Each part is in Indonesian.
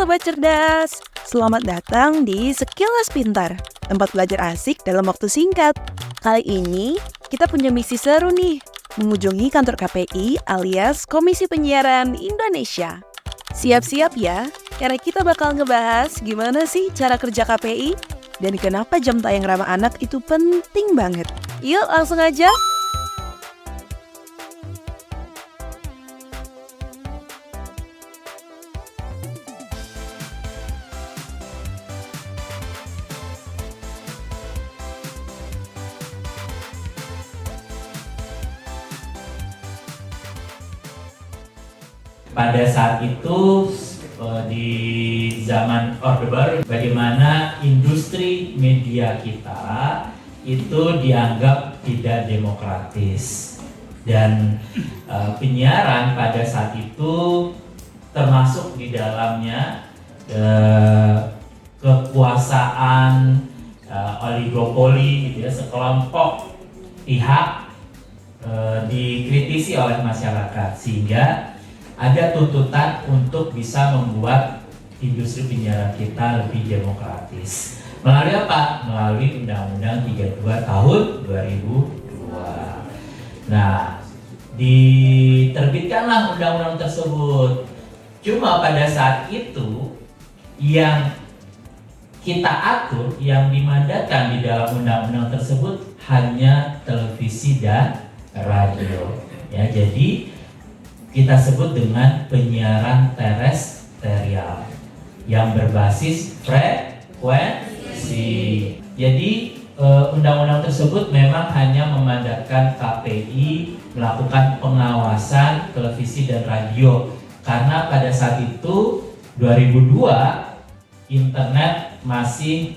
Sobat Cerdas, selamat datang di Sekilas Pintar, tempat belajar asik dalam waktu singkat. Kali ini, kita punya misi seru nih, mengunjungi kantor KPI alias Komisi Penyiaran Indonesia. Siap-siap ya, karena kita bakal ngebahas gimana sih cara kerja KPI dan kenapa jam tayang ramah anak itu penting banget. Yuk langsung aja. Pada saat itu di zaman Orde Baru, bagaimana industri media kita itu dianggap tidak demokratis, dan penyiaran pada saat itu termasuk di dalamnya kekuasaan oligopoli gitu ya, sekelompok pihak dikritisi oleh masyarakat, sehingga ada tuntutan untuk bisa membuat industri penyiaran kita lebih demokratis. Melalui apa? Melalui Undang-Undang 32 tahun 2002. Nah, diterbitkanlah undang-undang tersebut. Cuma pada saat itu yang kita atur, yang dimandatkan di dalam undang-undang tersebut hanya televisi dan radio. Ya, jadi kita sebut dengan penyiaran terestrial yang berbasis frekuensi. Jadi undang-undang tersebut memang hanya memandatkan KPI melakukan pengawasan televisi dan radio, karena pada saat itu 2002 internet masih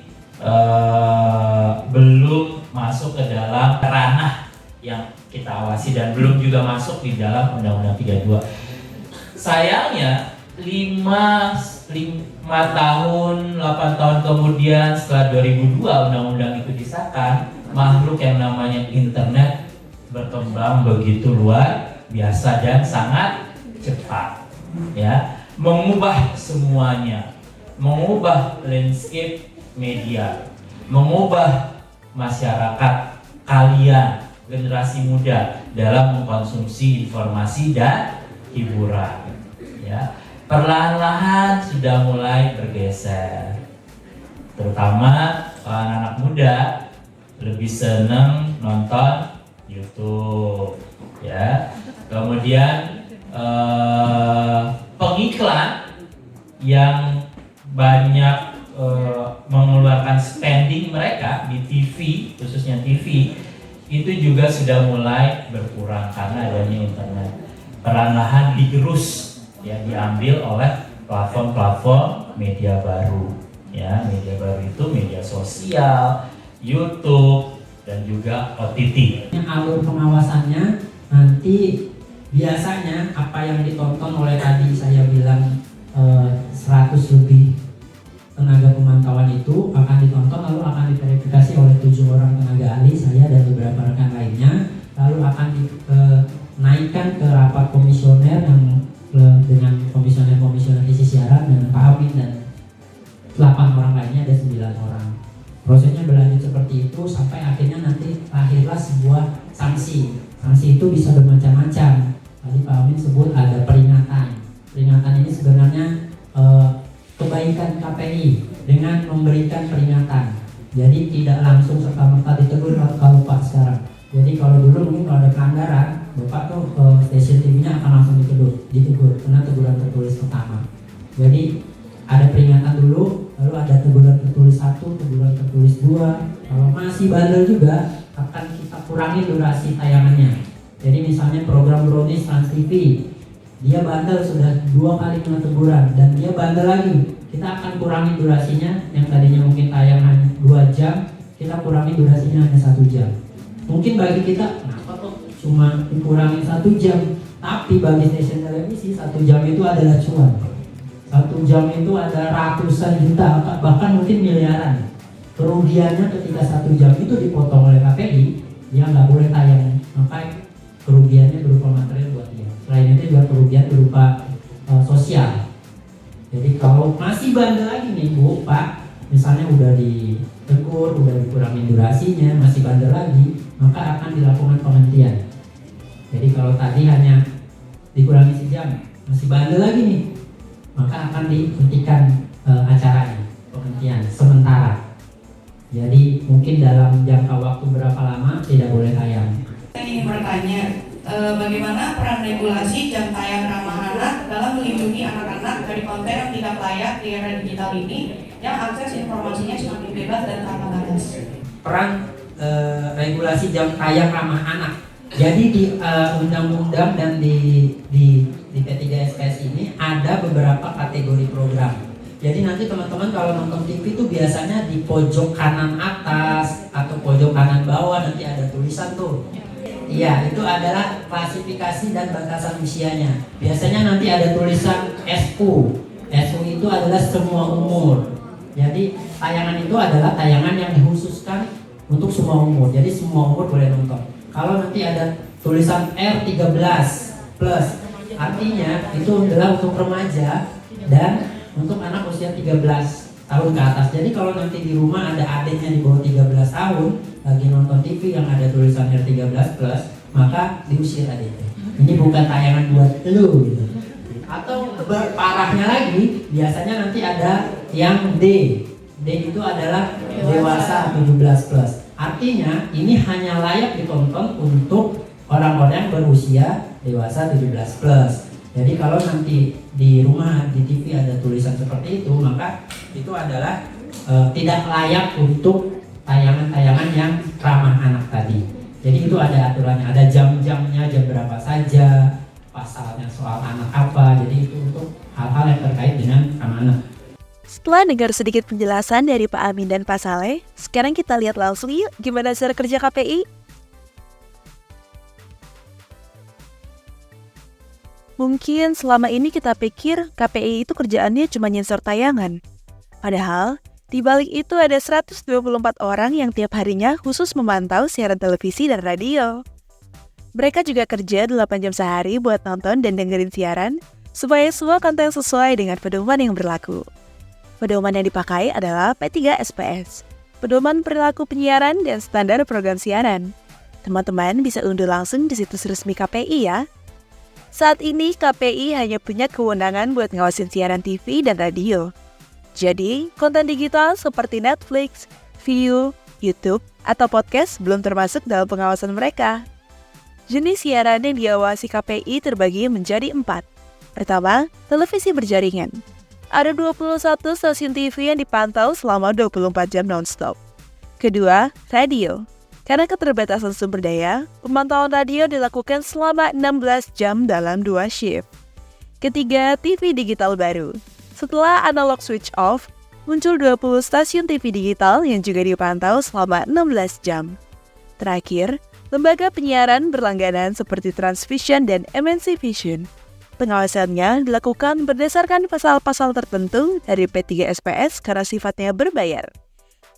belum masuk ke dalam ranah yang kita awasi dan belum juga masuk di dalam Undang-Undang 32. Sayangnya 5 tahun, 8 tahun kemudian setelah 2002 Undang-Undang itu disahkan, makhluk yang namanya internet berkembang begitu luar biasa dan sangat cepat, ya, mengubah semuanya, mengubah landscape media, mengubah masyarakat kalian, generasi muda, dalam mengkonsumsi informasi dan hiburan. Ya, perlahan-lahan sudah mulai bergeser. Terutama anak-anak muda lebih senang nonton YouTube, ya. Kemudian pengiklan yang banyak mengeluarkan spending mereka di TV, khususnya TV, itu juga sudah mulai berkurang karena adanya internet. Perlahan-lahan digerus, ya, diambil oleh platform-platform media baru. Ya, media baru itu media sosial, YouTube, dan juga OTT. Alur pengawasannya nanti biasanya apa yang ditonton oleh tadi saya bilang 100 lebih tenaga pemantauan itu akan ditonton, lalu akan diverifikasi oleh 7 orang tenaga ahli, saya dan beberapa rekan lainnya, lalu akan dinaikkan ke rapat komisioner yang dengan komisioner isi siaran dengan Pak Amin dan 8 orang lainnya, ada 9 orang. Prosesnya berlanjut seperti itu sampai akhirnya nanti lahirlah sebuah sanksi. Sanksi itu bisa bermacam-macam. Tadi Pak Amin sebut ada peringatan. Peringatan ini sebenarnya kebaikan KPI dengan memberikan peringatan. Jadi tidak langsung serta-merta ditegur kalau Pak sekarang. Jadi kalau dulu mungkin kalau ada pelanggaran, Bapak tuh stasiun TV-nya akan langsung ditegur karena teguran tertulis pertama. Jadi ada peringatan dulu, lalu ada teguran tertulis 1, teguran tertulis 2. Kalau masih bandel juga akan kita kurangi durasi tayangannya. Jadi misalnya program Brownies Trans TV, dia bandel sudah 2 kali kena teguran dan dia bandel lagi, kita akan kurangi durasinya. Yang tadinya mungkin tayangan 2 jam, kita kurangi durasinya hanya 1 jam. Mungkin bagi kita, kenapa kok cuma dikurangi 1 jam? Tapi bagi stasiun televisi 1 jam itu adalah cuan. 1 jam itu ada ratusan juta, bahkan mungkin miliaran. Kerugiannya ketika 1 jam itu dipotong oleh KPI, dia nggak boleh tayang, maka kerugiannya berupa material buat dia. Selain itu juga kerugian berupa sosial. Jadi kalau masih bandel lagi nih Bu, Pak, misalnya udah ditegur, udah dikurangin durasinya, masih bandel lagi, maka akan dilakukan penghentian. Jadi kalau tadi hanya dikurangi sejam, masih bandel lagi nih, maka akan dihentikan acaranya, penghentian sementara. Jadi mungkin dalam jangka waktu berapa lama tidak boleh tayang. Saya ingin bertanya, bagaimana peran regulasi jam tayang ramah anak dalam melindungi anak-anak dari konten yang tidak layak di era digital ini, yang akses informasinya semakin bebas dan tanpa batas? Peran regulasi jam tayang ramah anak. Jadi di undang-undang dan di P3SPS ini ada beberapa kategori program. Jadi nanti teman-teman kalau nonton TV itu biasanya di pojok kanan atas atau pojok kanan bawah nanti ada tulisan tuh. Iya, itu adalah klasifikasi dan batasan usianya. Biasanya nanti ada tulisan SU. SU itu adalah semua umur. Jadi tayangan itu adalah tayangan yang dikhususkan untuk semua umur. Jadi semua umur boleh nonton. Kalau nanti ada tulisan R13 plus, artinya itu adalah untuk remaja dan untuk anak usia 13 tahun ke atas. Jadi kalau nanti di rumah ada adiknya di bawah 13 tahun lagi nonton TV yang ada tulisan R13 plus, maka diusir adiknya. Ini bukan tayangan buat lu gitu. Atau parahnya lagi, biasanya nanti ada yang D. D itu adalah dewasa 17 plus. Artinya ini hanya layak ditonton untuk orang-orang berusia dewasa 17 plus. Jadi kalau nanti di rumah di TV ada tulisan seperti itu, maka itu adalah tidak layak untuk tayangan-tayangan yang ramah anak tadi. Jadi itu ada aturannya, ada jam-jamnya, jam berapa saja, pasalnya soal anak apa. Jadi itu untuk hal-hal yang terkait dengan ramah anak. Setelah dengar sedikit penjelasan dari Pak Amin dan Pak Saleh, sekarang kita lihat langsung yuk gimana cara kerja KPI. Mungkin selama ini kita pikir KPI itu kerjaannya cuma nyensor tayangan. Padahal, di balik itu ada 124 orang yang tiap harinya khusus memantau siaran televisi dan radio. Mereka juga kerja 8 jam sehari buat nonton dan dengerin siaran, supaya semua konten sesuai dengan pedoman yang berlaku. Pedoman yang dipakai adalah P3SPS, Pedoman Perilaku Penyiaran dan Standar Program Siaran. Teman-teman bisa unduh langsung di situs resmi KPI ya. Saat ini KPI hanya punya kewenangan buat ngawasin siaran TV dan radio. Jadi, konten digital seperti Netflix, Viu, YouTube, atau podcast belum termasuk dalam pengawasan mereka. Jenis siaran yang diawasi KPI terbagi menjadi 4. Pertama, televisi berjaringan. Ada 21 stasiun TV yang dipantau selama 24 jam non-stop. Kedua, radio. Karena keterbatasan sumber daya, pemantauan radio dilakukan selama 16 jam dalam 2 shift. Ketiga, TV digital baru. Setelah analog switch off, muncul 20 stasiun TV digital yang juga dipantau selama 16 jam. Terakhir, lembaga penyiaran berlangganan seperti Transvision dan MNC Vision. Pengawasannya dilakukan berdasarkan pasal-pasal tertentu dari P3SPS karena sifatnya berbayar.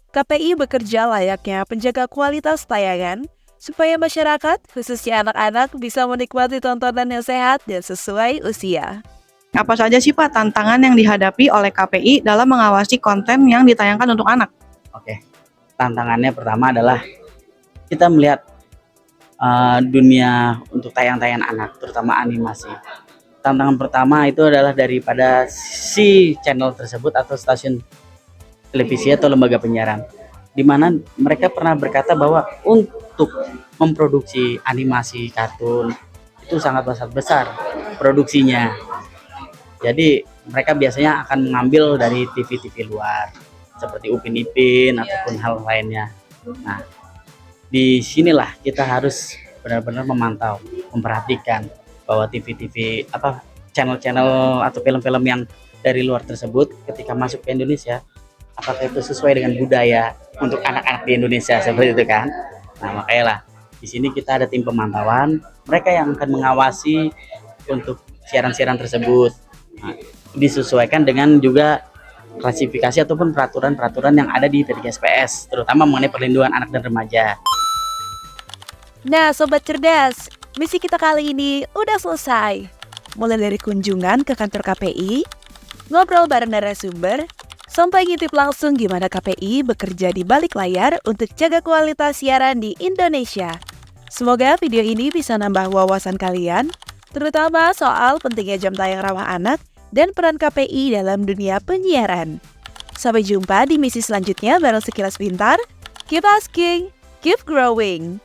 KPI bekerja layaknya penjaga kualitas tayangan supaya masyarakat, khususnya anak-anak, bisa menikmati tontonan yang sehat dan sesuai usia. Apa saja sih Pak tantangan yang dihadapi oleh KPI dalam mengawasi konten yang ditayangkan untuk anak? Oke, tantangannya pertama adalah kita melihat dunia untuk tayang-tayangan anak, terutama animasi. Tantangan pertama itu adalah daripada si channel tersebut atau stasiun televisi atau lembaga penyiaran, di mana mereka pernah berkata bahwa untuk memproduksi animasi kartun itu sangat besar produksinya. Jadi mereka biasanya akan mengambil dari TV-TV luar seperti Upin Ipin ataupun hal lainnya. Nah, di sinilah kita harus benar-benar memantau, memperhatikan bahwa TV-TV channel-channel atau film-film yang dari luar tersebut ketika masuk ke Indonesia, apakah itu sesuai dengan budaya untuk anak-anak di Indonesia seperti itu kan? Nah, makanya lah di sini kita ada tim pemantauan, mereka yang akan mengawasi untuk siaran-siaran tersebut. Nah, disesuaikan dengan juga klasifikasi ataupun peraturan-peraturan yang ada di P3SPS, terutama mengenai perlindungan anak dan remaja. Nah, Sobat Cerdas, misi kita kali ini udah selesai. Mulai dari kunjungan ke kantor KPI, ngobrol bareng narasumber, sampai ngintip langsung gimana KPI bekerja di balik layar untuk jaga kualitas siaran di Indonesia. Semoga video ini bisa nambah wawasan kalian, terutama soal pentingnya jam tayang ramah anak dan peran KPI dalam dunia penyiaran. Sampai jumpa di misi selanjutnya bareng Sekilas Pintar. Keep asking, keep growing.